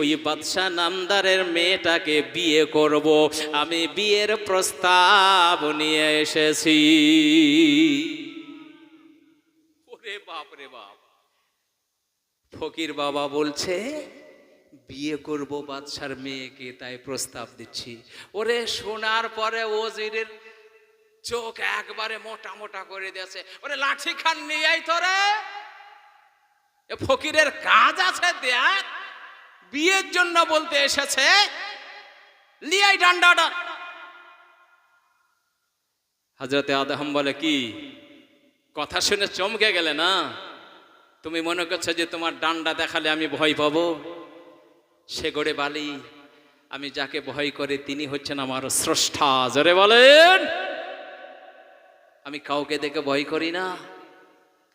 ওই বাদশা নামদারের মেয়েটাকে বিয়ে করব, আমি বিয়ের প্রস্তাব নিয়ে এসেছি। ওরে বাপ রে বাপ, ফকির বাবা বলছে বিয়ে করব বাদশার মেয়েকে, তাই প্রস্তাব দিচ্ছি। ওরে শোনার পরে ওজিরের চোখ একবারে মোটা মোটা করে দিয়েছে। ওরে লাঠি খান নিয়ে আই তোরে, ফকিরের কাজ আছে দেখ, বিয়ের জন্য বলতে এসেছে, লিয়াই ডান্ডাটা। হযরতে আদম বলে কি কথা শুনে চমকে গেলে না? তুমি মনে করছো যে তোমার ডান্ডা দেখালে আমি ভয় পাবো? সে গড়ে বালি, আমি যাকে ভয় করে তিনি হচ্ছেন আমার স্রষ্টা। জোরে বলেন, আমি কাউকে দেখে ভয় করি না।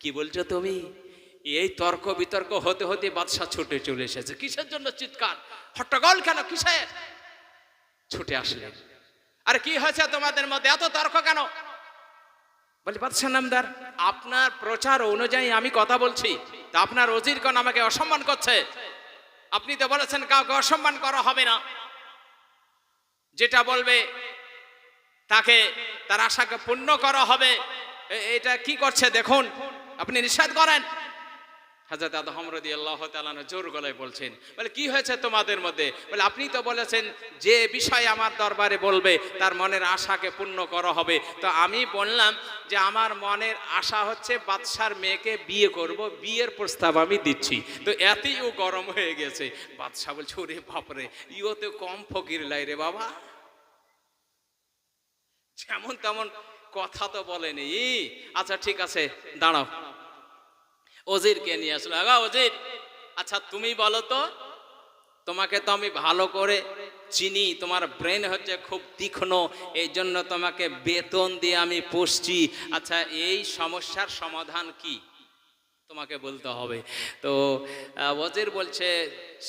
কি বলছো তুমি? এই তর্ক বিতর্ক হতে হতে বাদশা ছুটে চলে এসেছে। কিসের জন্য চিৎকার হট্টগোল কেন, কিসের? ছুটে আসলেন। আরে কি হয়েছে তোমাদের মধ্যে, এত তর্ক কেন? বলে বাদশা নামদার, আপনার প্রচার অনুযায়ী আমি কথা বলছি, তা আপনার ওজিরগণ আমাকে অসম্মান করছে। আপনি তো বলেছেন কাউকে অসম্মান করা হবে না, যেটা বলবে তাকে তার আশাকে পূর্ণ করা হবে। এটা কি করছে দেখুন, আপনি নিষেধ করেন। হযরত আদম রাদিয়াল্লাহু তাআলা জোর গলায় বলছেন, বলে কি হয়েছে তোমাদের মধ্যে? বলে আপনি তো বলেছেন যে বিষয় আমার দরবারে বলবে তার মনের আশাকে পূর্ণ করা হবে। তো আমি বললাম যে আমার মনের আশা হচ্ছে বাদশার মেয়েকে বিয়ে করব, বিয়ের প্রস্তাব আমি দিচ্ছি। তো এতেই ও গরম হয়ে গেছে। বাদশা বলছে ওরে বাপরে, ইও তো কম ফকির লাই রে বাবা, যেমন তেমন কথা তো বলেনি। আচ্ছা ঠিক আছে দাঁড়াও, ওজিরকে নিয়ে আসলো। আগা ওজির, আচ্ছা তুমি বলো তো, তোমাকে তো আমি ভালো করে চিনি, তোমার ব্রেন হচ্ছে খুব তীক্ষ্ণ, এই জন্য তোমাকে বেতন দিয়ে আমি পুষছি। আচ্ছা এই সমস্যার সমাধান কি তোমাকে বলতে হবে। তো ওজির বলছে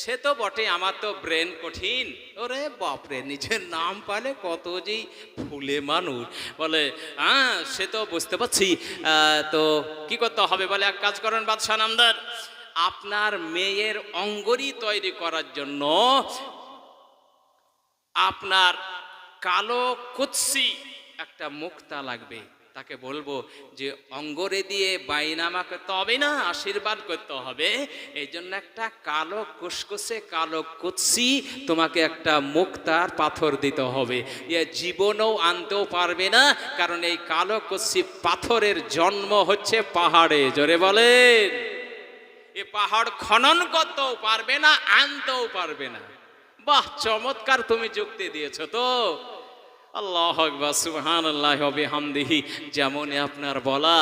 সে তো বটে, আমার তো ব্রেন কঠিন। ওরে বাপরে, নিজের নাম পালে কত যে ফুলে মানুষ। বলে হ্যাঁ সে তো বুঝতে পারছি, তো কি করতে হবে? বলে এক কাজ করেন বাদশা নামদার, আপনার মেয়ের অঙ্গরি তৈরি করার জন্য আপনার কালো কুৎসি একটা মুক্তা লাগবে। তাকে বলবো যে অঙ্গরে দিয়ে বাইনামা করতে হবে না, আশীর্বাদ করতে হবে। এই জন্য একটা কালো কুসকুসে কালো কুৎসি তোমাকে একটা মুক্তার পাথর দিতে হবে। এ জীবনেও আনতেও পারবে না, কারণ এই কালো কুৎসি পাথরের জন্ম হচ্ছে পাহাড়ে। জোরে বলেন, এ পাহাড় খনন করতেও পারবে না, আনতেও পারবে না। বাহ চমৎকার তুমি যুক্তি দিয়েছো তো। আল্লাহু আকবার, সুবহানাল্লাহি ওয়া বিহামদিহি। যেমন আপনার বলা।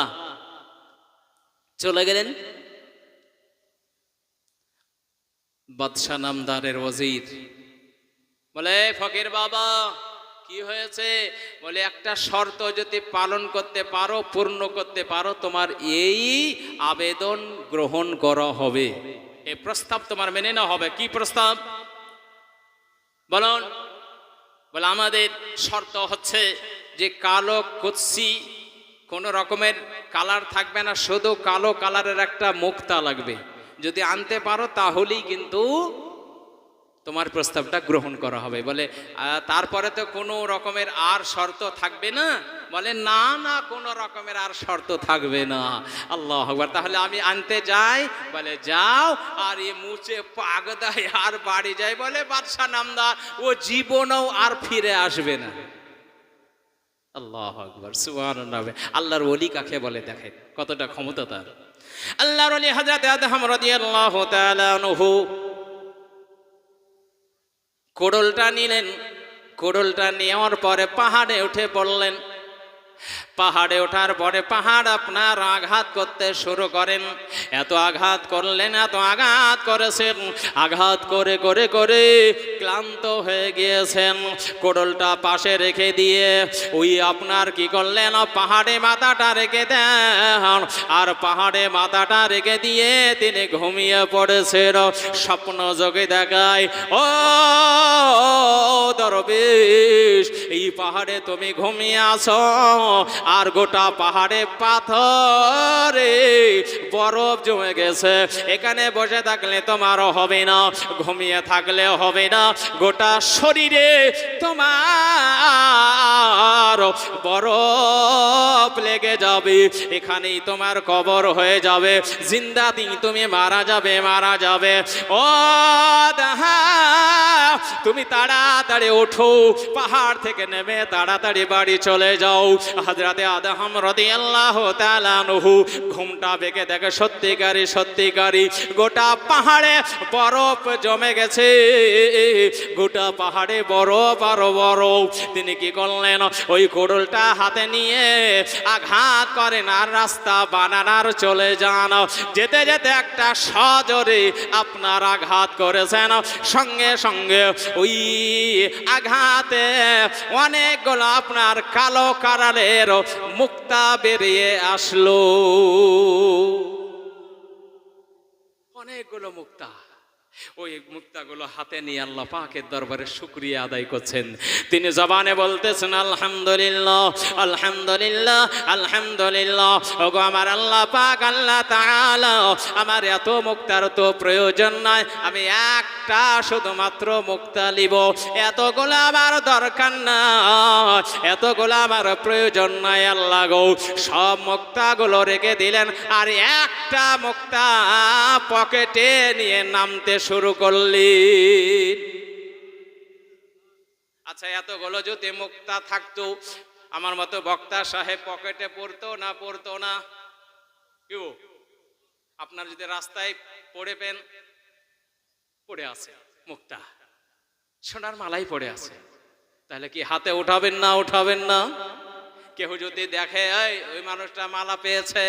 চলে গেলেন বাদশা নামদারের ওজির। বলে ফকির বাবা কি হয়েছে? বলে একটা শর্ত যদি পালন করতে পারো, পূর্ণ করতে পারো, তোমার এই আবেদন গ্রহণ করা হবে, এই প্রস্তাব তোমার মেনে নেওয়া হবে। কি প্রস্তাব বলুন? বলে আমাদের শর্ত হচ্ছে যে কালো কুৎসি, কোনো রকমের কালার থাকবে না, শুধু কালো কালারের একটা মুক্তা লাগবে। যদি আনতে পারো তাহলেই কিন্তু তোমার প্রস্তাবটা গ্রহণ করা হবে। বলে তারপরে তো কোনো রকমের আর শর্ত থাকবে না? বলে না না, কোনো রকমের আর শর্ত থাকবে না। আল্লাহু আকবার, তাহলে আমি আনতে যাই? বলে যাও। আর এ মুছে পাগ দেয় আর বাড়ি যায়। বলে বাদশা নামদার ও জীবনেও আর ফিরে আসবে না। আল্লাহু আকবার, সুবহানাল্লাহ। আল্লাহর ওলি কাকে বলে দেখেন কতটা ক্ষমতা তার। আল্লাহর ওলি হযরত আদম রাদিয়াল্লাহু তাআলা আনহু কোড়লটা নিলেন। কোড়লটা নেওয়ার পরে পাহাড়ে উঠে পড়লেন। পাহাড়ে ওঠার পরে পাহাড় আপনার আঘাত করতে শুরু করেন। এত আঘাত করলেন, এত আঘাত করেছেন, আঘাত করে করে করে ক্লান্ত হয়ে গিয়েছেন। কোড়লটা পাশে রেখে দিয়ে ওই আপনার কি করলেন, পাহাড়ে মাথাটা রেখে দেন। আর পাহাড়ে মাথাটা রেখে দিয়ে তিনি ঘুমিয়ে পড়েছেন। স্বপ্ন যোগে দেখায় ও দরবেশ, এই পাহাড়ে তুমি ঘুমিয়ে আছো, আর গোটা পাহাড়ে পাথরে বরফ জমে গেছে। এখানে বসে থাকলে তোমার হবে না, ঘুমিয়ে থাকলে হবে না, গোটা শরীরে তোমার বরফ লেগে যাবে, এখানেই তোমার কবর হয়ে যাবে, জিন্দা দিন তুমি মারা যাবে, মারা যাবে। ও দাহা, তুমি তাড়াতাড়ি ওঠো, পাহাড় থেকে নেমে তাড়াতাড়ি বাড়ি চলে যাও। হযরতে আদম রাদিয়াল্লাহু তাআলা আনহু ঘুমটা ভেঙে দেখে সত্যিকারই সত্যিকারই গোটা পাহাড়ে বরফ জমে গেছে, গোটা পাহাড়ে বরফ আর বরফ। তিনি কি করলেন, ওই কোড়লটা হাতে নিয়ে আঘাত করেন আর রাস্তা বানানার চলে যান। যেতে যেতে একটা সজোরে আপনার আঘাত করেছেন, সঙ্গে সঙ্গে ওই আঘাতে অনেকগুলো আপনার কালো কারালের মুক্তা বেরিয়ে আসলো, অনেকগুলো মুক্তা। ওই মুক্তাগুলো হাতে নিয়ে আল্লাহ পাকের দরবারে শুকরিয়া আদায় করছেন। তিনি জবানে বলতেছেন আলহামদুলিল্লাহ, আলহামদুলিল্লাহ, আলহামদুলিল্লাহ। ওগো আমার আল্লাহ পাক, আল্লাহ তাআলা, আমার এত মুক্তার তো প্রয়োজন নাই, আমি একটা শুধুমাত্র মুক্তা নিব, এতগুলো আমার দরকার না, এতগুলো আমার প্রয়োজন নাই আল্লাহ গো। সব মুক্তাগুলো রেখে দিলেন, আর একটা মুক্তা পকেটে নিয়ে নামতে শুরু করলেন। আচ্ছা, এতগুলো যদি মুক্তা থাকতো, আমার মতো বক্তা সাহেব পকেটে পড়তো না পড়তো না? কেউ আপনার যদি রাস্তায় পড়ে পেন, পড়ে আছে মুক্তা, সোনার মালাই পড়ে আছে, তাহলে কি হাতে উঠাবেন না উঠাবেন না? কেউ যদি দেখে ওই মানুষটা মালা পেয়েছে,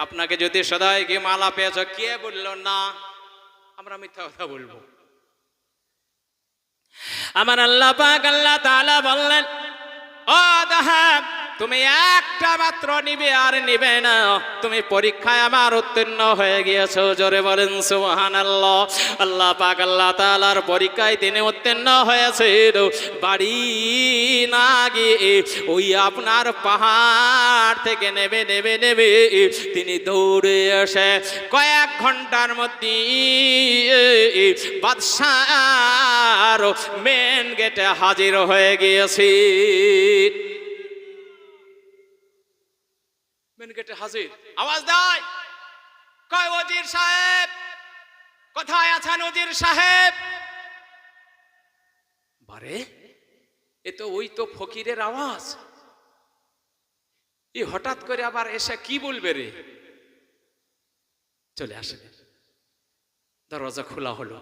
আপনাকে যদি সদাই কি মালা পেয়েছ, কে বলল না, আমরা মিথ্যা কথা বলবো? আমার আল্লাহ পাক আল্লাহ তাআলা বললেন, ও দাহাব, তুমি একটা মাত্র নিবে আর নিবে না, তুমি পরীক্ষায় আমার উত্তীর্ণ হয়ে গিয়েছো, জোরে বলেন সুবহানাল্লাহ। আল্লাহ পাক আল্লাহ তাআলার পরীক্ষায় তিনি উত্তীর্ণ হয়েছেন। বাড়ি না গিয়ে ওই আপনার পাহাড় থেকে নেবে নেবে নেবে তিনি দৌড়ে এসে কয়েক ঘন্টার মধ্যে বাদশার মেন গেটে হাজির হয়ে গিয়েছে। মেন গেটে হাজির, আওয়াজ দেয়, কয় ওজির সাহেব, কোথায় আছেন ওজির সাহেব? বারে, এ তো ওই তো ফকিরের আওয়াজ, এই হঠাৎ করে আবার এসে কি বলবে রে? চলে আসে, দরজা খোলা হলো।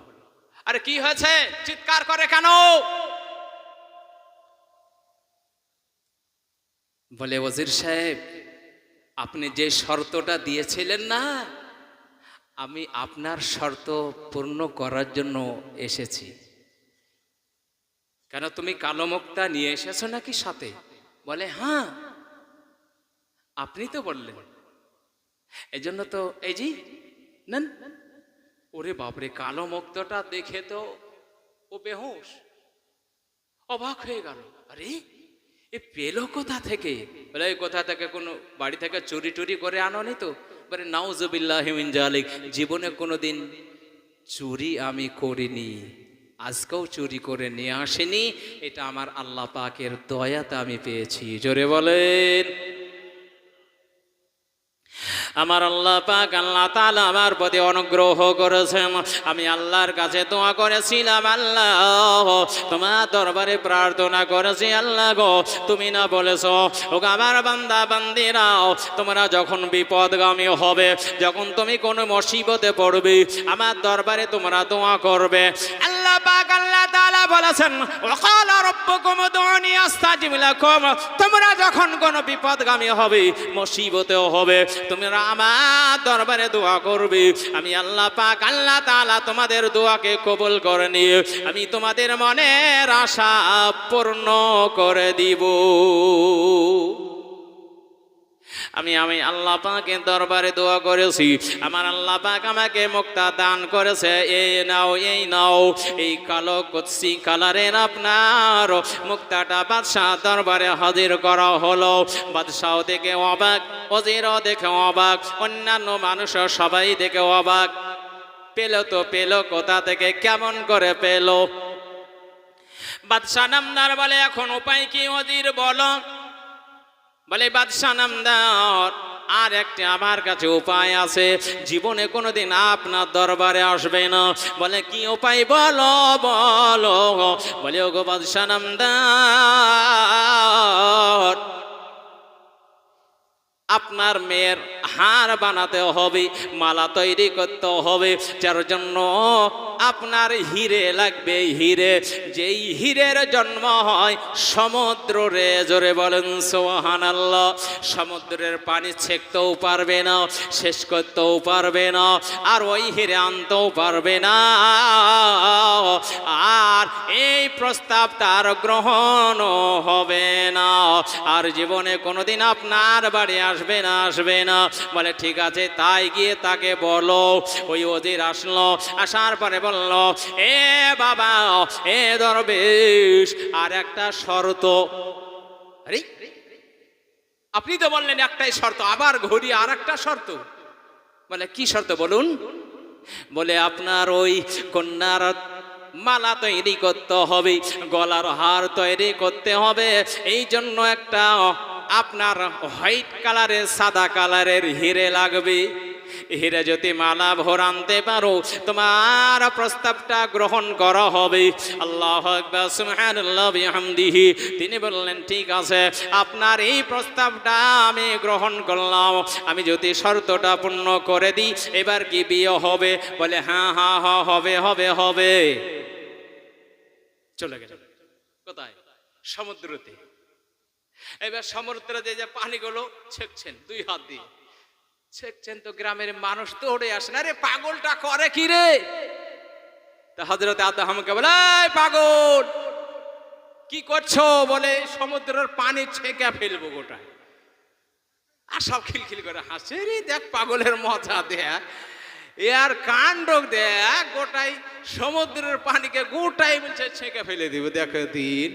আরে কি হয়েছে, চিৎকার করে কেন? বলে, ওজির সাহেব, আপনি যে শর্তটা দিয়েছিলেন না, আমি আপনার শর্ত পূর্ণ করার জন্য এসেছি। কেন, তুমি কালো মুক্তা নিয়ে এসেছো নাকি সাথে? বলে, হ্যাঁ, আপনি তো বললেন, এই জন্য তো এই জি নেন। ওরে বাপরে, কালো মুক্তাটা দেখে তো ও বেহুশ, অবাক হয়ে গেল। আরে এ পেলো কোথা থেকে? বলে, কোথা থেকে, কোনো বাড়ি থেকে চুরি টুরি করে আনোনি তো? বলে, নাউজুবিল্লাহি মিন যালিক, জীবনে কোনোদিন চুরি আমি করিনি, আজকেও চুরি করে নিয়ে আসিনি, এটা আমার আল্লাহ পাকের দয়াতে আমি পেয়েছি। জোরে বলেন। আমার আল্লাহ পাক আল্লাহ তাআলা আমার প্রতি অনুগ্রহ করেছেন। আমি আল্লাহর কাছে দোয়া করেছিলাম, আল্লাহ তোমার দরবারে প্রার্থনা করেছি, আল্লাহ গো তুমি না বলেছো, ও আমার বান্দা বান্দিরাও তোমরা যখন বিপদগামী হবে, যখন তুমি কোনো মুসিবতে পড়বে, আমার দরবারে তোমরা দোয়া করবে। আল্লাহ পাক আল্লাহ তাআলা বলেছেন, ওয়াকালা রাব্বুকুম উদউনি আস্তাজিব লাকুম, তোমরা যখন কোনো বিপদগামী হবে, মুসিবতেও হবে, তোমরা আমার দরবারে দোয়া করবে, আমি আল্লাহ পাক আল্লাহ তাআলা তোমাদের দোয়াকে কবুল করে নিয়ে আমি তোমাদের মনের আশা পূর্ণ করে দিব। আমি আল্লাহ পাকের দরবারে দোয়া করেছি, আমার আল্লাহ পাক আমাকে মুক্তা দান করেছে, এই নাও এই কালো কুৎসি কালারের আপনার মুক্তাটা বাদশাহ দরবারে হাজির করা হলো। বাদশাহ দেখে অবাক, ওজিরও দেখে অবাক, অন্যান্য মানুষও সবাই দেখে অবাক। পেল কোথা থেকে, কেমন করে পেল? বাদশাহ নামদার বলে এখন উপায় কি ওজির বলো? বলে বাদশাহ নামদার আর একটি আমার কাছে উপায় আছে, জীবনে কোনোদিন আপনার দরবারে আসবে না। বলে কি উপায় বলো? বলে ওগো বাদশাহ নামদার, আপনার মেয়ের হার বানাতে হবে, মালা তৈরি করতে হবে, যার জন্য আপনার হিরে লাগবে। হিরে, যেই হিরের জন্ম হয় সমুদ্রে, জোরে বলেন সুবহানাল্লাহ। সমুদ্রের পানি ছেঁকতেও পারবে না, শেষ করতেও পারবে না, আর ওই হিরে আনতেও পারবে না। আর এই প্রস্তাব তার গ্রহণ হবে না, আর জীবনে কোনোদিন আপনার বাড়ি আসবে না। বলে ঠিক আছে, তাই গিয়ে তাকে বলো। ওই ওজির আসলো, আসার পরে বলল, এ বাবা, এ দরবেশ, আর একটা শর্ত। আরে আপনি তো বললেন একটাই শর্ত, আবার ঘুরি আর একটা শর্ত। বলে কি শর্ত বলুন? বলে আপনার ওই কন্যার মালা তৈরি করতে হবে, গলার হার তৈরি করতে হবে, এই জন্য একটা আপনার হোয়াইট কালারের, সাদা কালারের হিরে লাগবে। হিরে যদি মালা ভর আনতে পারো, তোমার প্রস্তাবটা গ্রহণ করা হবে। আল্লাহু আকবার, সুবহানাল্লাহ বিহামদিহি। তিনি বললেন ঠিক আছে, আপনার এই প্রস্তাবটা আমি গ্রহণ করলাম, আমি যদি শর্তটা পূর্ণ করে দিই এবার কি বিয়ে হবে? বলে হ্যাঁ হবে। চলে গেল কোথায়? সমুদ্রতে। এবার সমুদ্রে যে পানিগুলো ছেঁকছেন, দুই হাত দিয়ে ছেঁকছেন, তো গ্রামের মানুষ দৌড়ে আসেন, আরে পাগলটা করে কি রে? তা হযরত আদমকে বলে, এই পাগল কি করছো? বলে সমুদ্রের পানি ছেঁকে ফেলবো গোটা। আর সব খিলখিল করে হাসছে, রে দেখ পাগলের মজা দেখ, এ আর কাণ্ড দেখ, গোটাই সমুদ্রের পানিকে গোটাই বলছে ছেঁকে ফেলে দিব। দেখো দিন,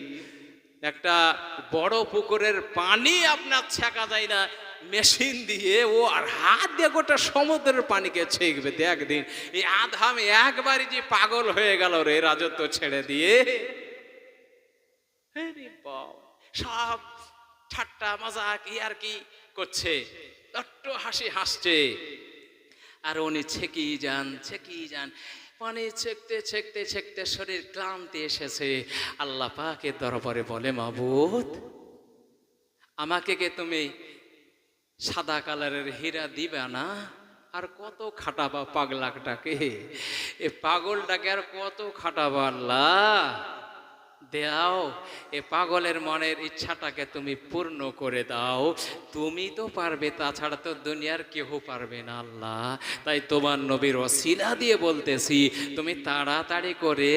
একটা বড় পুকুরের পানি আপনার ছেঁকা যায় না মেশিন দিয়ে, ও আর হাত দিয়ে গোটা সমুদ্রের পানিকে ছেঁকবে। দেখ দিন, এই আদম একবারই যে পাগল হয়ে গেল রে, রাজত্ব ছেড়ে দিয়ে। সব ঠাট্টা মজাক ইয়ার্কি করছে, একটু হাসি হাসছে, আর উনি ছেঁকেই যান। পানি ছেঁকতে শরীর ক্লান্তি এসেছে। আল্লাহ পাকের দরবারে বলে, মাবুদ, আমাকে কে তুমি সাদা কালারের হীরা দিবা না? আর কত খাটাবা পাগলাটাকে, এ পাগলটাকে আর কত খাটাবা? আল্লাহ দাও, এ পাগলের মনের ইচ্ছাটাকে তুমি পূর্ণ করে দাও। তুমি তো পারবে, তাছাড়া তো দুনিয়ার কেউ পারবে না আল্লাহ। তাই তোমার নবীর ওসিলা দিয়ে বলতেছি, তুমি তাড়াতাড়ি করে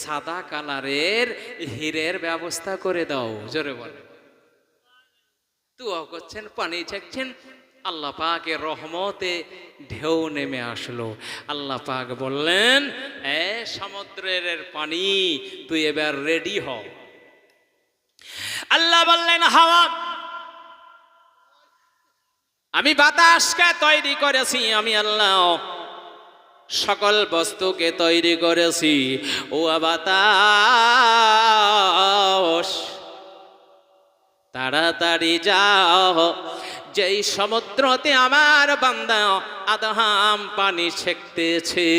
সাদা কালারের হীরের ব্যবস্থা করে দাও। জোরে বলে দুয়া করছেন, পানি ছেঁকছেন। আল্লাহ পাকের রহমতে ঢেউ নেমে আসলো। আল্লাহ পাক বললেন, এ সমুদ্রের পানি, তুই এবার রেডি হ। আল্লাহ বললেন, হাওয়া, আমি বাতাসকে তৈরি করেছি, আমি আল্লাহ সকল বস্তুকে তৈরি করেছি। ও বাতাস, তাড়াতাড়ি যাও, যেই সমুদ্রতে আমার বান্দা আদম পানি ছেঁকতেছে,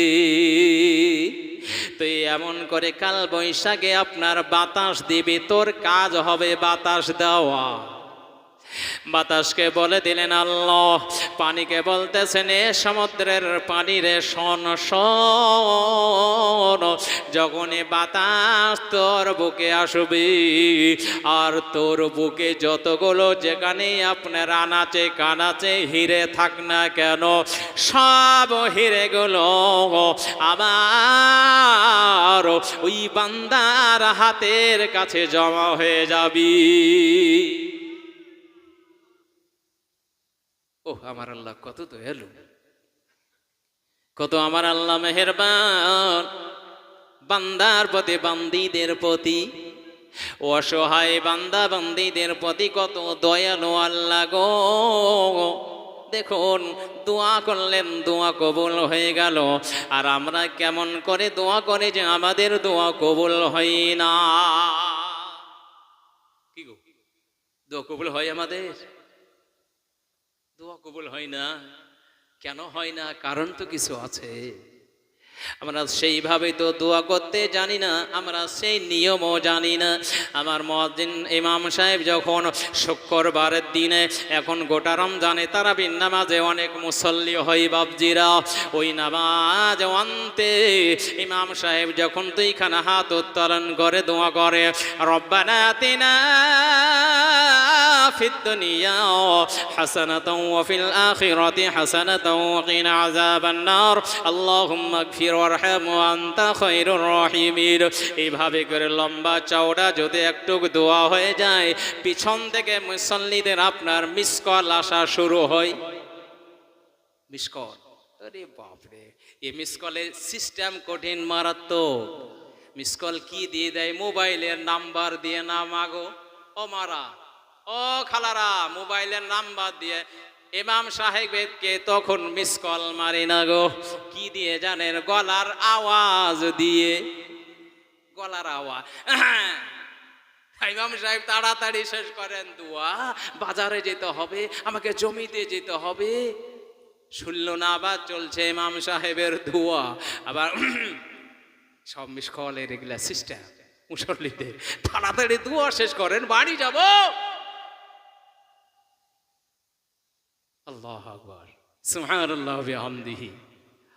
তুই এমন করে কাল বৈশাখে আপনার বাতাস দিবি, তোর কাজ হবে বাতাস দেওয়া। বাতাসকে বলে দিলেন আল্লাহ, পানিকে বলতেছেন, এ সমুদ্রের পানি রে, শোন, যখনই বাতাস তোর বুকে আসবে, আর তোর বুকে যতগুলো যেখানে আপনার আনাচে কানাচে হিরে থাক না কেন, সব হিরেগুলো আবার ওই বান্দার হাতের কাছে জমা হয়ে যাবি। ওহ আমার আল্লাহ কত দয়ালু, কত আমার আল্লাহ মেহেরবান, বান্দার প্রতি বান্দীদের প্রতি, অসহায় বান্দা বান্দীদের প্রতি কত দয়ালু আল্লাহ গো। দেখুন দোয়া করলেন, দোয়া কবুল হয়ে গেল, আর আমরা কেমন করে দোয়া করে যে আমাদের দোয়া কবুল হয় না। কি গো, দোয়া কবুল হয় আমাদের? দোয়া কবুল হয় না। কেন হয় না? কারণ তো কিছু আছে। আমরা সেইভাবে তো দোয়া করতে জানি না, আমরা সেই নিয়মও জানি না। আমার মুয়াজ্জিন ইমাম সাহেব যখন শুক্রবারের দিনে, এখন গোটা রমজানে তারাবির নামাজে অনেক মুসল্লি হয় বাবজিরা, ওই নামাজ আনতে ইমাম সাহেব যখন দুইখানা হাত উত্তোলন করে দোয়া করে, রব্বানা আতিনা ফিদ দুনিয়া হাসানাতাও ওয়া ফিল আখিরাতি হাসানাতাও ওয়া কিনা আযাবান নার আল্লাহুম্মা ইগফির ওয়ারহাম ওয়া আনতা খায়রুর রাহিমিন। এইভাবে করে লম্বা চওড়া যদি একটু দোয়া হয়ে যায়, পিছন থেকে মুসল্লিদের আপনার মিস কল আসা শুরু হয়। মিস কল, আরে বাপরে, এই মিস কলের সিস্টেম কঠিন, মারাত্মক। মিস কল কি দিয়ে দেয়? মোবাইলের নাম্বার দিয়ে। না মাগো, ও মারা, ও খালারা, মোবাইলের নাম্বার দিয়ে ইমাম সাহেবকে তখন মিস কল মারি না গো। কি দিয়ে জানেন? গলার আওয়াজ দিয়ে। গলার আওয়াজ। ইমাম সাহেব তাড়াতাড়ি শেষ করেন দোয়া, বাজারে যেতে হবে, আমাকে জমিতে যেতে হবে। শুনল না, আবার চলছে ইমাম সাহেবের দোয়া। আবার সব মিস কলের এগুলা সিস্টেম। মুসল্লিদের তাড়াতাড়ি দোয়া শেষ করেন, বাড়ি যাব। আল্লাহু আকবার, সুবহানাল্লাহ ওয়া বিহামদিহি।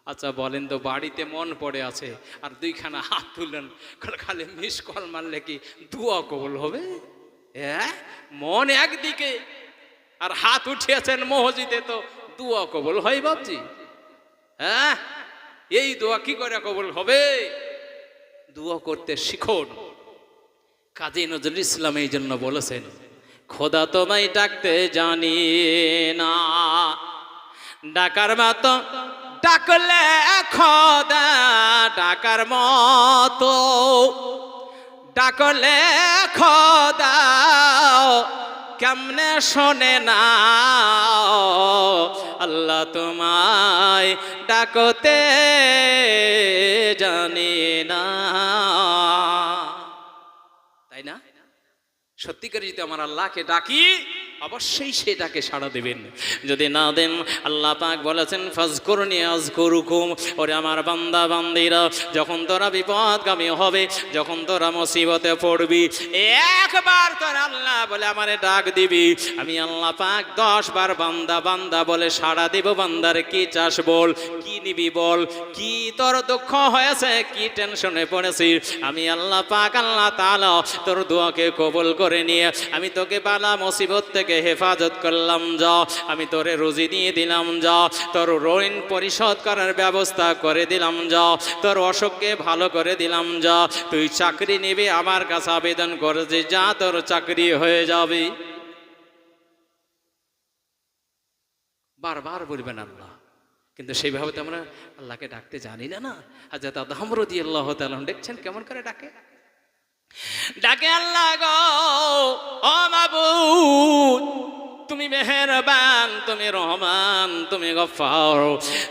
আচ্ছা বলেন তো, বাড়িতে মন পড়ে আছে আর দুইখানা হাত তুললেন, খালি মিস কল মারলে কি দোয়া কবুল হবে? হ্যাঁ, মন একদিকে আর হাত উঠিয়েছেন মসজিদে, তো দোয়া কবুল হয় বাবজি? হ্যাঁ, এই দোয়া কি করে কবুল হবে? দোয়া করতে শিখুন। কাজী নজরুল ইসলাম এই জন্য বলেছেন, খোদা তোমায় ডাকতে জানি না, ডাকার মতো ডাকলে খোদা ডাকার মতো ডাকলে খোদা কেমনে শোনে না, আল্লাহ তোমায় ডাকতে জানি না। তাই না? সত্যিকারে যদি আমার আল্লাহকে ডাকি, অবশ্যই সে ডাকে সাড়া দেবেন। যদি না দেন, আল্লাহ পাক বলেছেন ফাজকুরনি আযকুরুকুম। ওরে আমার বান্দা বান্দীরা, যখন তোরা বিপদগামী হবে, যখন তোরা মুসিবতে পড়বি, একবার তোরা আল্লাহ বলে আমারে ডাক দিবি, আমি আল্লাহ পাক 10 বার বান্দা বান্দা বলে সাড়া দিব। বান্দার কি চাস বল, কি নিবি বল, কি তোর দুঃখ হয়েছে, কি টেনশনে পড়েছিস, আমি আল্লাহ পাক আল্লাহ তাআলা তোর দোয়াকে কবুল করে নিয়ে আমি তোকে বালা মুসিবত থেকে হেফাজত করলাম। যা, আমি তোরে রুজি দিয়ে দিলাম। যা, তোর ঋণ পরিশোধ করার ব্যবস্থা করে দিলাম। যা, তোর অসুখকে ভালো করে দিলাম। যা, তুই চাকরি নিবি, আমার কাছে আবেদন করেছিস, যা তোর চাকরি হয়ে যাবে। বারবার বলবেন আল্লাহ, কিন্তু সেইভাবে তো আমরা আল্লাহকে ডাকতে জানি না। হযরত আদম রাদিয়াল্লাহু তাআলা দেখছেন কেমন করে ডাকে, ডাকে আল্লাহ গো, ও মাবুদ তুমি মেহেরবান, তুমি রহমান, তুমি গফফার।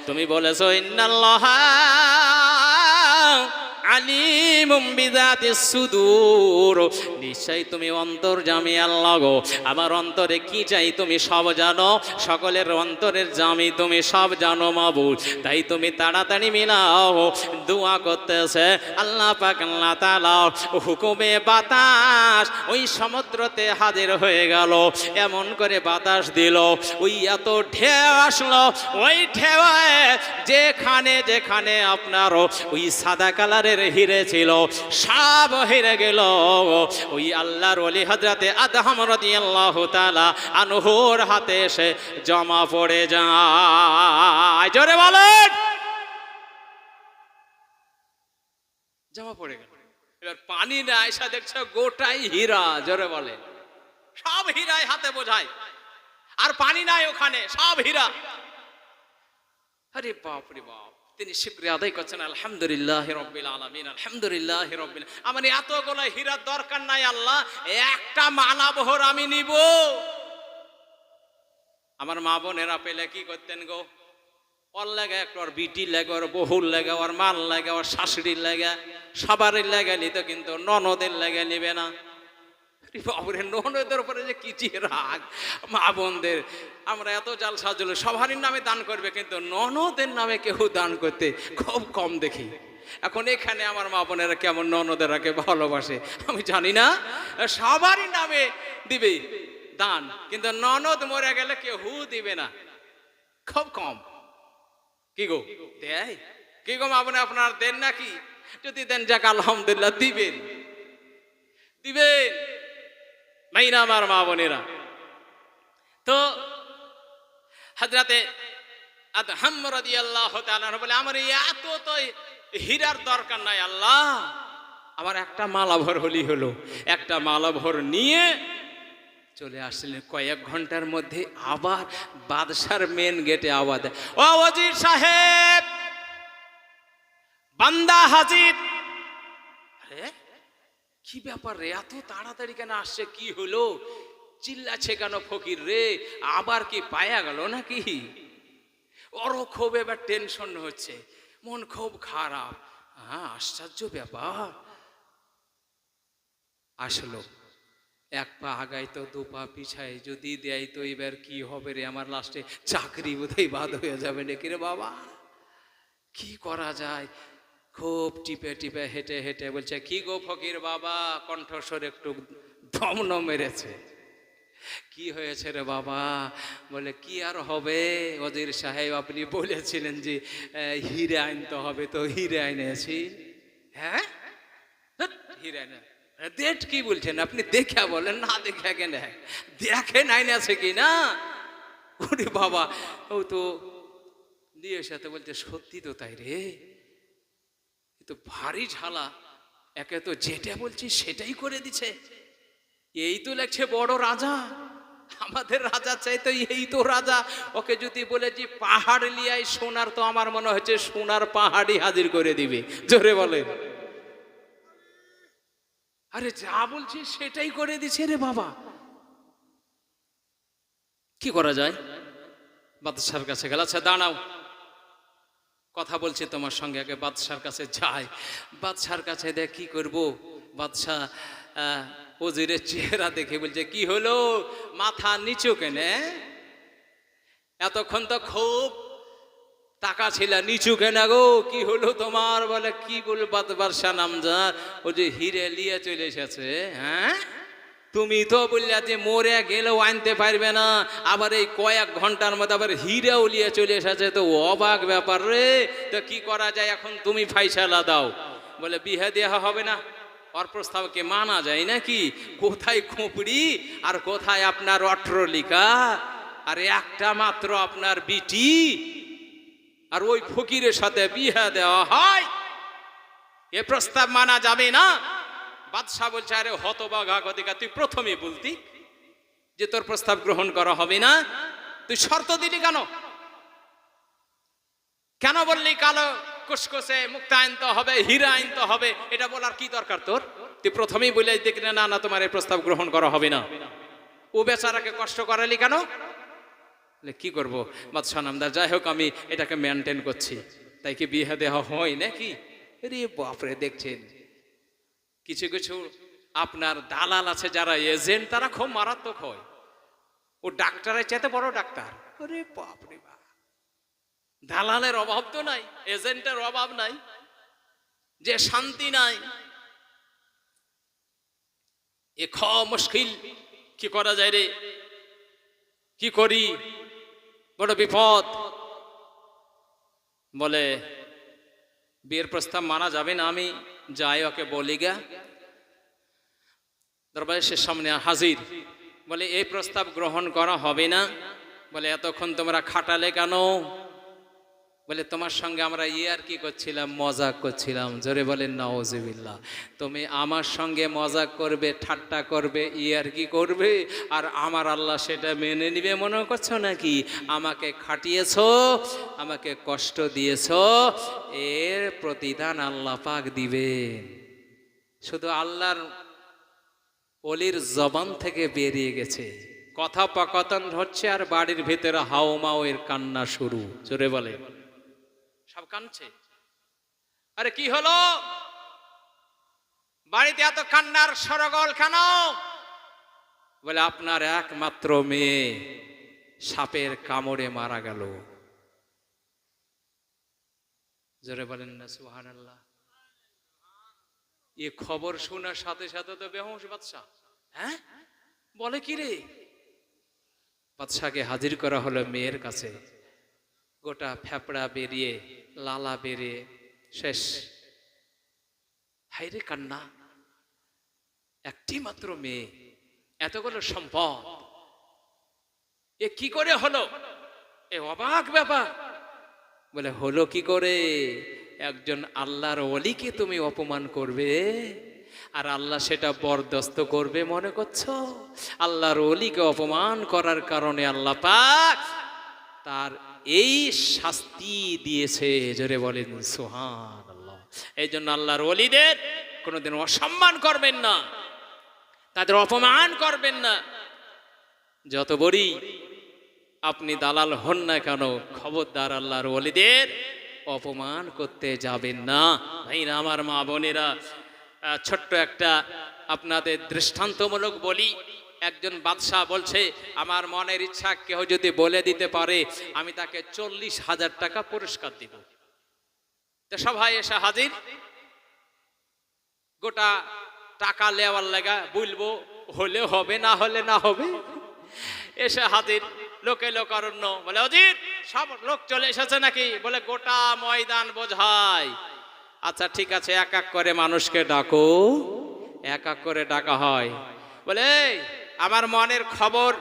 তুমি বলেছো ইন্নাল্লাহা আলিমুম বিযাতিস সুদূর, নিশ্চয়ই তুমি অন্তর্যামী আল্লাহ গো। আমার অন্তরে কি চাই তুমি সব জানো, সকলের অন্তরের জামি তুমি সব জানো মাবুদ। তাই তুমি তাড়াতাড়ি মিলাও। দোয়া করতেছে আল্লাহ পাক আল্লাহ তাআলা, হুকুমে বাতাস ওই সমুদ্রতে হাজির হয়ে গেল। এমন করে বাতাস দিল, ওই এত ঢেউ আসলো, ওই ঢেউয়ে যেখানে যেখানে আপনার ওই সাদা কালারের হিরে ছিল, সব হেরে গেল। ওই আল্লাহর ওলি হযরতে আদম রাদিয়াল্লাহু তাআলা আনহুর হাতে এসে জমা পড়ে যায়। জোরে বলেন, জমা পড়ে গেল। এবার পানি না এসে দেখছে গোটাই হীরা। জোরে বলেন, সব হীরাই হাতে বোঝায়। আর পানি নাই ওখানে, সব হীরা। আরে বাপ রে বাপ, তিনি শুকরিয়া আদায় করছেন, আলহামদুলিল্লাহ রাব্বিল আলামিন, আলহামদুলিল্লাহ রাব্বিল। আমার এতগুলো হীরার দরকার নাই আল্লাহ, একটা মালা বহর আমি নিব। আমার মা বোনেরা পেলে কি করতেন গো, ওর লাগে একটু, ওর বিটি লাগে, ওর বহুর লাগে, ওর মাল লাগে, ওর শাশুড়ির লাগে, সবারই লাগে নিত, কিন্তু ননদের লাগে নিবে না। বাবুরে, ননদের উপরে যে কি রাগ মা বোনদের। আমরা এত জাল সাজল, সবারই নামে দান করবে, কিন্তু ননদের নামে কেউ দান করতে খুব কম দেখি। এখন এখানে আমার মা বোনেরা কেমন ননদেরাকে ভালোবাসে আমি জানি না, সবারই নামে দিবে দান, কিন্তু ননদ মরে গেলে কেউ দিবে না, খুব কম। কি গো দেয়? কি গো মা বোনে, আপনার দেন নাকি? যদি দেন যাক আলহামদুলিল্লাহ, দিবেন দিবেন, নাই না আমার মা বোনেরা। তো হযরতে আদহাম রাদিয়াল্লাহু তাআলা বলে, আমার এত তো হীরার দরকার নাই আল্লাহ, আমার একটা মালা ভর হলি হলো। একটা মালা ভর নিয়ে চলে আসছিলেন। কয়েক ঘন্টার মধ্যে আবার বাদশার মেন গেটে আওয়াজ, ও ওজির সাহেব, বান্দা হাজির। আরে কি ব্যাপার রে, এত তাড়াতাড়ি কেন আসছে? কি হলো? চিল্লাছে কেন ফকির রে? আবার কি পায়া গেল নাকি? ওরও খুব এবার টেনশন হচ্ছে, মন খুব খারাপ। হ্যাঁ, আশ্চর্য ব্যাপার। আসলো এক পা আগাই তো দু পা পিছায়, যদি দেয় তো এবার কি হবে রে? আমার লাস্টে চাকরি বোধহয় বাদ হয়ে যাবে নাকি রে বাবা। কি করা যায়? খুব টিপে টিপে হেঁটে হেঁটে বলছে, কি গো ফকির বাবা? কণ্ঠস্বর একটু দমন মেরেছে। কি হয়েছে রে বাবা? বলে, কি আর হবে ওজির সাহেব, আপনি বলেছিলেন যে হিরে আনতে হবে, তো হিরে আনেছি। হ্যাঁ, হিরে আনে ডেট কি বলছেন আপনি? দেখা বলেন না, দেখা কেন? দেখেন আইন আছে কি না? ওরে বাবা, ও তো দিয়ে সাথে বলছে, সত্যি তো তাই রে, তো ভারী ঝালা। একে তো যেটা বলছি সেটাই করে দিছে। এই তো লাগছে বড় রাজা, আমাদের রাজা চাই তো এই তো রাজা। ওকে যদি বলেছি পাহাড় লিয়াই সোনার, তো আমার মনে হচ্ছে সোনার পাহাড়ই হাজির করে দিবে। জোরে বলে, আরে যা বলছি সেটাই করে দিছে রে বাবা। কি করা যায়? বাদশার কাছে গেল। আচ্ছা দাঁড়াও, কথা বলছি তোমার সঙ্গে, আগে বাদশার কাছে যাই। বাদশার কাছে দেখ কি করবো। বাদশাহ ওজিরের চেহারা দেখে বলছে, কি হলো, মাথা নিচু কেনে? এতক্ষণ তো খুব টাকা ছিল, নিচু কেন গো? কি হলো তোমার? বলে, কি বলবো বাদশাহ নামজার, ও যে হিরে লিয়ে চলে এসেছে। হ্যাঁ, তুমি তো বললে যে মরে গেলেও আনতে পারবে না, আবার এই কয়েক ঘন্টার মধ্যে আবার হিরেও লিয়ে চলে এসেছে, তো অবাক ব্যাপার রে। তো কি করা যায় এখন? তুমি ফাইসালা দাও। বলে, বিয়ে দেওয়া হবে না, ওর প্রস্তাবকে মানা যায় নাকি? কোথায় খুপড়ি আর কোথায় আপনার অট্রলিকা, আর একটা মাত্র আপনার বিটি, আর ওই ফকিরের সাথে বিয়ে দেওয়া হয়? এ প্রস্তাব মানা যাবে না। বাদশাহ বলছে, আরে হতভাগা গদিকা, তুই প্রথমেই বলতি যে তোর প্রস্তাব গ্রহণ করা হবে না, তুই শর্ত দিলি কেন? কেন বললি কালো কুসকুসে মুক্তা আনতে হবে, হীরা আনতে হবে? এটা বলার কি দরকার তোর? তুই প্রথমেই বলে দেখি না, না তোমার এই প্রস্তাব গ্রহণ করা হবে না। ও বেচারাকে কষ্ট করালি কেন? কি করবো বাদশাহ নামদার, যাই হোক আমি এটাকে মেনটেন করছি, তাই কি বিয়ে দেওয়া হয় নাকি? রে বাপরে, দেখছেন কিছু কিছু আপনার দালাল আছে যারা এজেন্ট, তারা খুব মারাত্মক হয়। ও ডাক্তারের চাইতে বড় ডাক্তার। আরে বাপরে বাপ, দালালের অভাব তো নাই, এজেন্টের অভাব নাই, যে শান্তি নাই। এ খ মুশকিল, কি করা যায় রে? কি করি, বড় বিপদ। বলে, বিয়ের প্রস্তাব মানা যাবে না, আমি যাই ওকে বলি গা। দরবারের সে সামনে হাজির। বলে, এই প্রস্তাব গ্রহণ করা হবে না। বলে, এতক্ষণ তোমরা খাটালে কেন? বলে তোমার সঙ্গে আমরা আর কি করছিলাম, মজাক করছিলাম। জোরে বলেন নাউজুবিল্লাহ। তুমি আমার সঙ্গে মজাক করবে, ঠাট্টা করবে, আর কি করবে, আর আমার আল্লাহ সেটা মেনে নিবে মনে করছো নাকি? আমাকে খাটিয়েছো, আমাকে কষ্ট দিয়েছো, এর প্রতিদান আল্লাহ পাক দিবে। শুধু আল্লাহর ওলির জবান থেকে বেরিয়ে গেছে, কথোপকথন হচ্ছে, আর বাড়ির ভিতরে হাওমাও এর কান্না শুরু। জোরে বলে, সব কাঁদছে। আরে কি হলো, বাড়িতে এত কান্নার সরগোল কেন? বলে আপনার একমাত্র মেয়ে সাপের কামড়ে মারা গেল। জোরে বলেন না সুবহানাল্লাহ। এ খবর শোনার সাথে সাথে তো বেহুশ বাদশা। হ্যাঁ, বলে কি রে? বাদশাকে হাজির করা হলো মেয়ের কাছে। গোটা ফেপড়া বেরিয়ে, লালা বেরিয়ে শেষ। হাইরে কান্না, একটি মাত্র মেয়ে, এতগুলো সম্পদ, এ কি করে হলো? এ অবাক ব্যাপার। বলে হলো কি করে? একজন আল্লাহর ওলিকে তুমি অপমান করবে, আর আল্লাহ সেটা বরদাস্ত করবে মনে করছো? আল্লাহর ওলিকে অপমান করার কারণে আল্লাহ পাক তার এই শাস্তি দিয়েছে। জোরে বলেন সুবহানাল্লাহ। এই জন্য আল্লাহর ওলিদের কোনোদিন অসম্মান করবেন না, তাদের অপমান করবেন না। যত বড়ই আপনি দালাল হন না কেন, খবরদার আল্লাহর ওলিদের অপমান করতে যাবেন না। ভাইরা আমার, মা বোনেরা, ছোট্ট একটা আপনাদের দৃষ্টান্তমূলক বলি। একজন বাদশাহ বলছে, আমার মনের ইচ্ছা কেউ যদি বলে দিতে পারে আমি তাকে 40,000 টাকা পুরস্কার দিব। তো সবাই এসে হাজির। গোটা টাকা লেওয়ার লাগা বলবো, হলে হবে, না হলে না হবে। এসে হাজির, লোকে লোকারণ্য। বলে অজিত, সব লোক চলে এসেছে নাকি? বলে গোটা ময়দান বোঝায়। আচ্ছা ঠিক আছে, এক এক করে মানুষকে ডাকো। এক এক করে ডাকা হয়। বলে আমার মনের খবর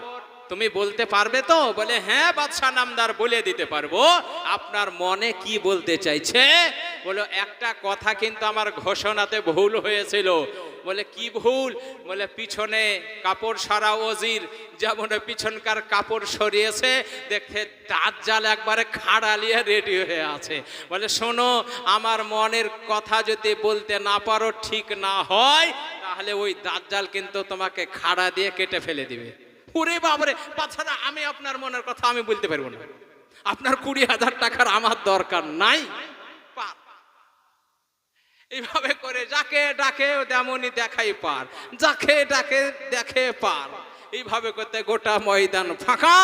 তুমি বলতে পারবে তো? বলে হ্যাঁ বাদশা নামদার, বলে দিতে পারবো। আপনার মনে কি বলতে চাইছে? বলে একটা কথা কিন্তু আমার ঘোষণাতে ভুল হয়েছিল। বলে কি ভুল? বলে পিছনে কাপড় সারা ওজির যেমন পিছনকার কাপড় সরিয়েছে, দেখতে দাজ্জাল একবারে খাড়ালিয়ে রেডি হয়ে আছে। বলে শোনো, আমার মনের কথা যদি বলতে না পারো, ঠিক না হয়, তাহলে ওই দাজ্জাল কিন্তু তোমাকে খাড়া দিয়ে কেটে ফেলে দিবে। ওরে বাবারে, বাচ্চারা, আমি আপনার মনের কথা আমি বলতে পারবো না। আপনার 20,000 টাকার আমার দরকার নাই। এইভাবে করে যাকে ডাকে তেমনই দেখাই পার, যাকে ডাকে দেখে পার। এইভাবে করতে গোটা ময়দান ফাঁকা।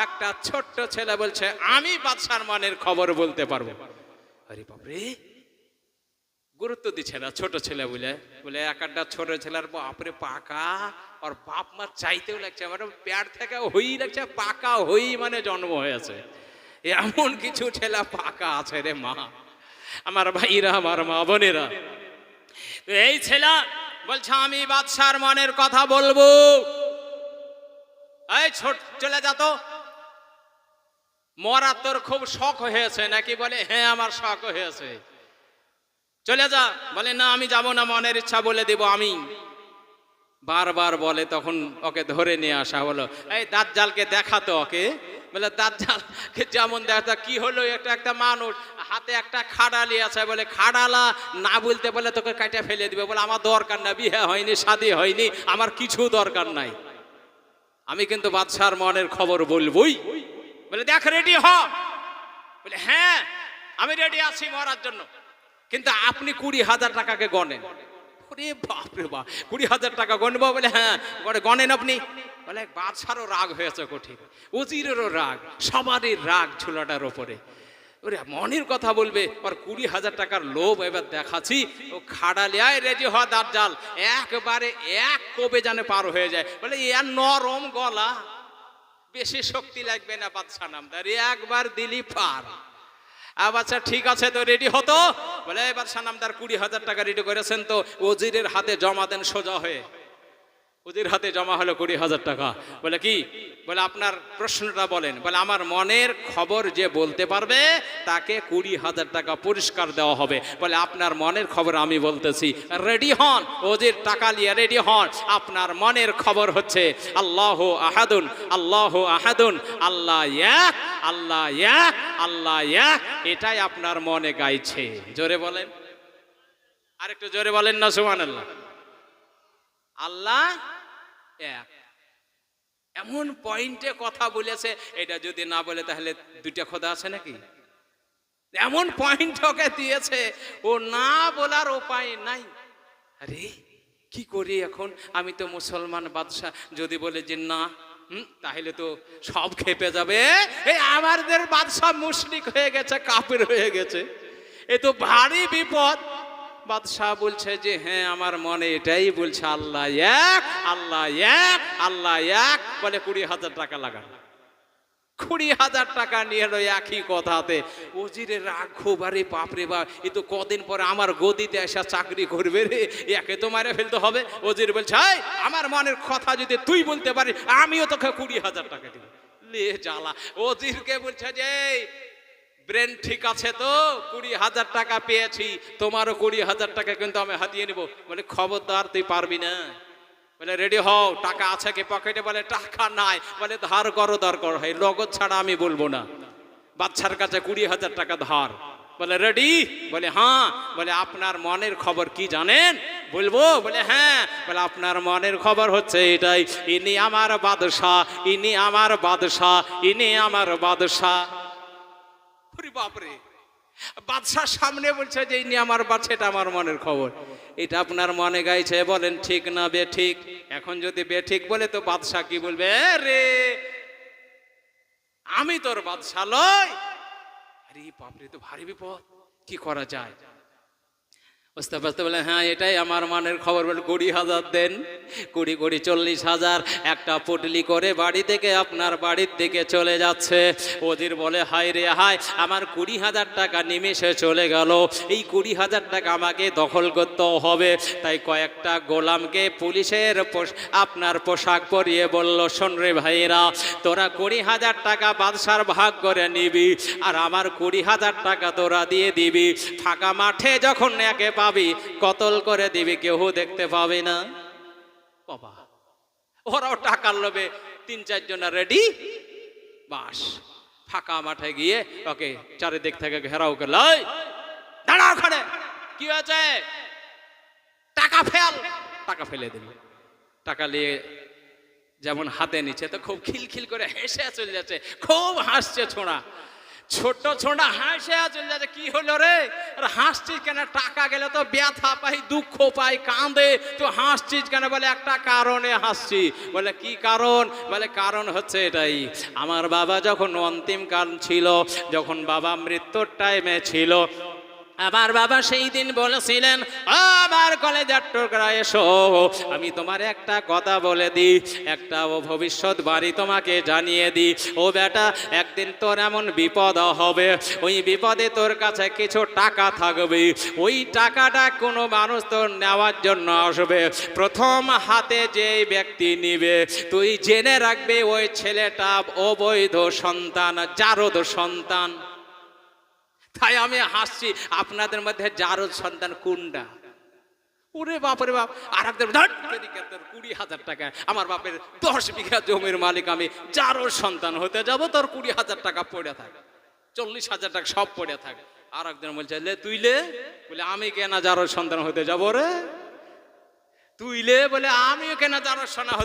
একটা ছোট্ট ছেলে বলছে আমি বাদশার মনের খবর বলতে পারবো। আরে বাপরে, গুরুত্ব দিচ্ছে না ছোট ছেলে বলে। বলে একটা ছোট ছেলের বাপরে পাকা, আর বাপ মা চাইতেও লাগছে, আমার পেট থেকে হই লাগছে, পাকা হই মানে জন্ম হয়েছে। এমন কিছু ছেলে পাকা আছে রে মা, আমার ভাইরা, আমার মা বোনেরা। এই ছেলে বলছে আমি বাদশার মনের কথা বলবো। এই ছোট চলে যা তো, মরা তোর খুব শখ হয়েছে নাকি? বলে হ্যাঁ আমার শখ হয়েছে, চলে যা। বলে না আমি যাব না, মনের ইচ্ছা বলে দেব আমি। বারবার বলে, তখন ওকে ধরে নিয়ে আসা হলো। এই দাজ্জালকে দেখাতো ওকে। বলে দাজ্জালকে যেমন দেখা, কি হলো, একটা মানুষ হাতে একটা খাড়ালি আছে। বলে খাড়ালা না বলতে বলে তোকে কাটে ফেলে দিবে। বলে আমার দরকার না, বিয়ে হয়নি, শাদী হয়নি, আমার কিছু দরকার নাই, আমি কিন্তু বাদশার মনের খবর বলবই। বলে দেখ রেডি হ। বলে হ্যাঁ আমি রেডি আছি মরার জন্য, কিন্তু আপনি 20,000 টাকাকে গণেন। ওরে বাপরে বাপ, 20,000 টাকা গণবো? বলে হ্যাঁ গণেন আপনি। বলে বাদশারও রাগ হয়েছে কঠিন, উজিরেরও রাগ, সবারই রাগ ছোলাটার ওপরে। ওরে মনের কথা বলবে, আর 20,000 টাকার লোভ এবার দেখাচ্ছি। ও খাড়ালিয়ায় রেডি হওয়া দাজ্জাল একবারে এক কোবে জানে পার হয়ে যায়। বলে এর নরম গলা, বেশি শক্তি লাগবে না বাদশা নামদার, একবার দিলি পার। আচ্ছা ঠিক আছে, তো রেডি হতো। বলে বাদশা নামদার 20,000 টাকা রেডি করেছেন তো, ওজিরের হাতে জমা দেন সোজা হয়ে। ওদের হাতে জমা হলো 20,000 টাকা। বলে কি? বলে আপনার প্রশ্নটা বলেন। বলে আমার মনের খবর যে বলতে পারবে তাকে 20,000 টাকা পুরস্কার দেওয়া হবে। বলে আপনার মনের খবর আমি বলতেছি, রেডি হন। ওদের টাকা নিয়ে রেডি হন। আপনার মনের খবর হচ্ছে আল্লাহু আহাদুন, আল্লাহু আহাদুন, আল্লাহ এক, আল্লাহ এক, আল্লাহ এক। এটাই আপনার মনে গাইছে। জোরে বলেন, আরেকটু জোরে বলেন না সুবহানাল্লাহ। আল্লাহ এক। এমন পয়েন্টে কথা বলেছে, এটা যদি না বলে তাহলে দুইটা খোদা আছে নাকি? এমন পয়েন্ট ওকে দিয়েছে, ও না বলার উপায় নাই। আরে কি করি এখন? আমি তো মুসলমান বাদশা, যদি বলে যে না তাহলে তো সব খেপে যাবে। এই আমাদের বাদশা মুশরিক হয়ে গেছে, কাফির হয়ে গেছে, এ তো ভারী বিপদ। বাদশাহ বলছে যে হ্যাঁ আমার মনে এটাই বলছে আল্লাহ এক, আল্লাহ এক, আল্লাহ এক। বলে 20,000 টাকা লাগান। 20,000 টাকা নিয়ে এলো একই কথাতে। ওজিরের রাগ খুব, আরে বাপরে বাপ, এ তো কদিন পরে আমার গদিতে এসে চাকরি করবে রে, একে তো মারে ফেলতে হবে। ওজির বলছে আমার মনের কথা যদি তুই বলতে পারিস আমিও তোকে 20,000 টাকা দিব। লে জ্বালা। ওজিরকে বলছে যে ব্রেন ঠিক আছে তো? 20,000 টাকা পেয়েছি, তোমারও 20,000 টাকা কিন্তু আমি হাতিয়ে নিব। বলে খবরদার, তুই পারবি না। বলে রেডি হও, টাকা আছে কি পকেটে? বলে টাকা নাই। বলে ধার করো, দরকার হয়, নগদ ছাড়া আমি বলবো না। বাচ্চার কাছে 20,000 টাকা ধার। বলে রেডি? বলে হ্যাঁ। বলে আপনার মনের খবর কি জানেন? বলবো? বলে হ্যাঁ। বলে আপনার মনের খবর হচ্ছে এটাই, ইনি আমার বাদশাহ, ইনি আমার বাদশাহ, ইনি আমার বাদশাহ। বাপরে, বাদশার সামনে বলছে যে ইনি আমার বাদশা, এটা আমার মনের খবর। এটা আপনার মনে গাইছে, বলেন ঠিক না বেঠিক? এখন যদি বেঠিক বলে তো বাদশা কি বলবে? রে আমি তোর বাদশা লই। আরে বাপরে, তো ভারী বিপদ, কি করা যায়? বুঝতে পারতে? বলে হ্যাঁ এটাই আমার মনের খবর। বলে 20,000 দেন। 20 40,000 একটা পুটলি করে বাড়ি থেকে আপনার বাড়ির দিকে চলে যাচ্ছে। ওজির বলে হায় রে হায়, আমার 20,000 টাকা নিমেষে চলে গেল। এই 20,000 টাকা আমাকে দখল করতে হবে। তাই কয়েকটা গোলামকে পুলিশের আপনার পোশাক পরিয়ে বলল, শোন রে ভাইরা, তোরা 20,000 টাকা বাদশার ভাগ করে নিবি, আর আমার 20,000 টাকা তোরা দিয়ে দিবি। ফাঁকা মাঠে যখন একে পাবি কতল করে দিবি, কেউ দেখতে পাবি না। বাবা, ওরাও টাকার লোভে 3-4 জন রেডি। বাস ফাঁকা মাঠে গিয়ে ওকে চারিদিক থেকে ঘেরাও করল। দাঁড়া ওখানে, কি হয়েছে? টাকা ফেল। টাকা ফেলে দিল। টাকা নিয়ে যেমন হাতে নিচ্ছে তো খুব খিলখিল করে হেসে চলে যাচ্ছে, খুব হাসছে ছোঁড়া। ছোট ছোঁড়া হাসে চলে যাচ্ছে। কি হলো রে? হাসছিস কেন? টাকা গেলে তো ব্যথা পাই, দুঃখ পাই, কাঁদে, তো হাসছিস কেন? বলে একটা কারণে হাসছি। বলে কি কারণ? বলে কারণ হচ্ছে এটাই, আমার বাবা যখন অন্তিম কাল ছিল, যখন বাবা মৃত্যুর টাইমে ছিল, আমার বাবা সেই দিন বলেছিলেন, আমার কলেজার টুকরা এসো, আমি তোমার একটা কথা বলে দিই, একটা ভবিষ্যৎ বাড়ি তোমাকে জানিয়ে দিই। ও বেটা, একদিন তোর এমন বিপদ হবে, ওই বিপদে তোর কাছে কিছু টাকা থাকবে। ওই টাকাটা কোনো মানুষ তোর নেওয়ার জন্য আসবে। প্রথম হাতে যে ব্যক্তি নিবে, তুই জেনে রাখবে ওই ছেলেটা অবৈধ সন্তান, জারদ সন্তান। তাই আমি হাসছি, আপনাদের মধ্যে জারদ সন্তান কোনটা? ওরে বাপরে বাপ। আর একদম 20,000 টাকা, আমার বাপের 10 বিঘা জমির মালিক, আমি জারদ সন্তান হতে যাব, তোর 20,000 টাকা পড়ে থাকে, 40,000 টাকা সব পড়ে থাকে। আর একজন বলছে লে তুই লে। বলে আমি কেনা জারদ সন্তান হতে যাব রে? তুই লে। বলে আমিও কেনা জারদ সন্তান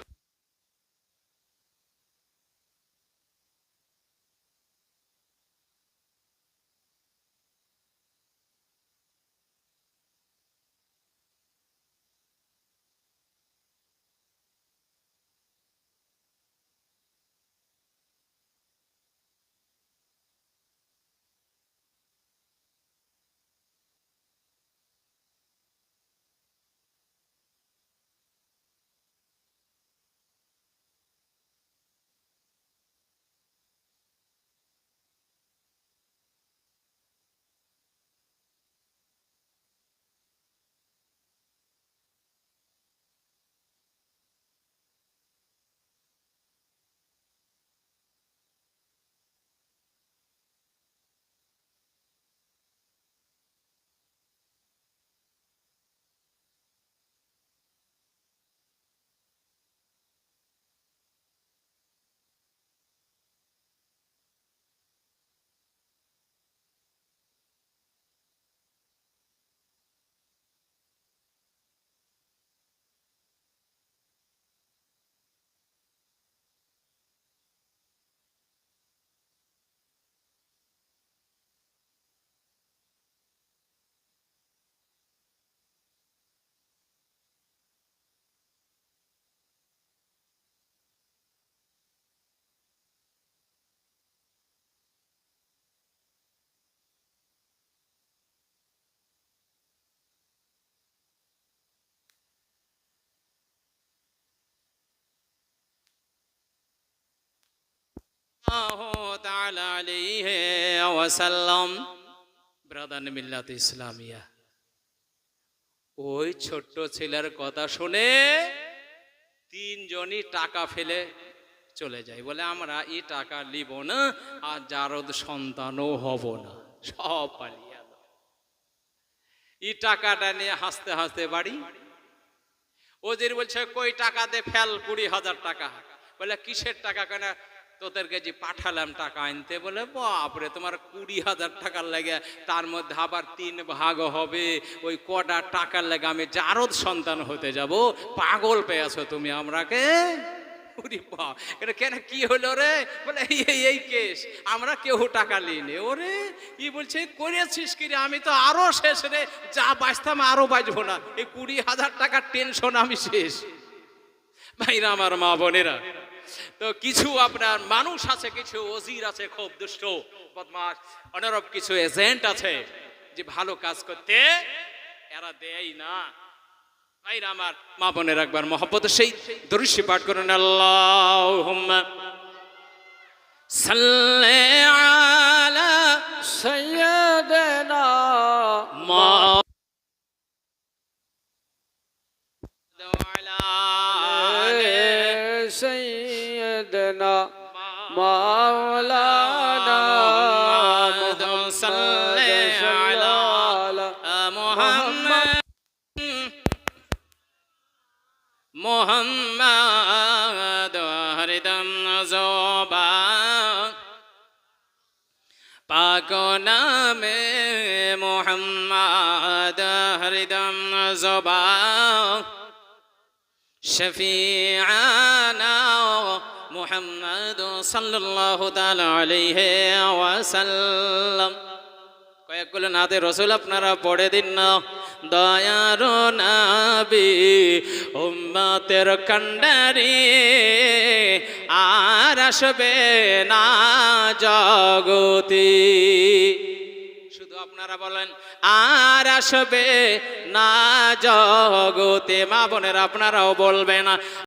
তাআলা আলাইহি ওয়াসাল্লাম। ব্রাদার মিল্লাত ইসলামিয়া, ওই ছোট্ট ছেলের কথা শুনে তিনজনই টাকা ফেলে চলে যায়, বলে আমরা এই টাকা নিব না, আর জারদ সন্তানও হব না, সব পালিয়ে গেল। এই টাকাটা নিয়ে হাসতে হাসতে বাড়ি। ওজির বলছে কই টাকা দে, ফেল 20,000 টাকা। বলে কিসের টাকা? কেন তোদেরকে যে পাঠালাম টাকা আনতে। বলে বাপরে, তোমার 20,000 টাকার লাগে, তার মধ্যে আবার 3 ভাগ হবে, ওই কটা টাকার লাগে আমি জারদ সন্তান হতে যাব? পাগল পেয়েছো তুমি আমরাকে? কেন কি হলো রে? বলে এই কেস, আমরা কেউ টাকা নিইনি। ওরে ই বলছে করেছিস কি রে? আমি তো আরো শেষ রে, যা বাঁচতাম আরো বাঁচবো না, এই 20,000 টাকার টেনশন আমি শেষ। ভাইরা আমার, মা বোনেরা, তো কিছু আপনার মানুষ আছে, কিছু ওজির আছে খুব দুষ্ট বদমাশ, অনরব কিছু এজেন্ট আছে যে ভালো কাজ করতে এরা দেয় না। ভাইরা আমার, মা বোনের, একবার মহব্বতের সেই দরুদ শরীফ পাঠ করুন, আল্লাহুম্মা সাল্লি আলা সাইয়্যিদিনা سيدنا مولانا محمد صلى على محمد محمد হরিদম জোবা পাক নামে মোহাম্মদ হরিদম জোবা শফিআনা মুহাম্মদ সাল্লাল্লাহু তাআলা আলাইহি ওয়াসাল্লাম। কয়েকগুলো নাতে রসুল আপনারা পড়ে দিন না। দয়ার নবী উম্মতের কান্ডারি, আর আসবে না জগতে। শুধু আপনারা বলেন আর আসবে না জগতে। মা বোনেরা আপনারাও বলবেন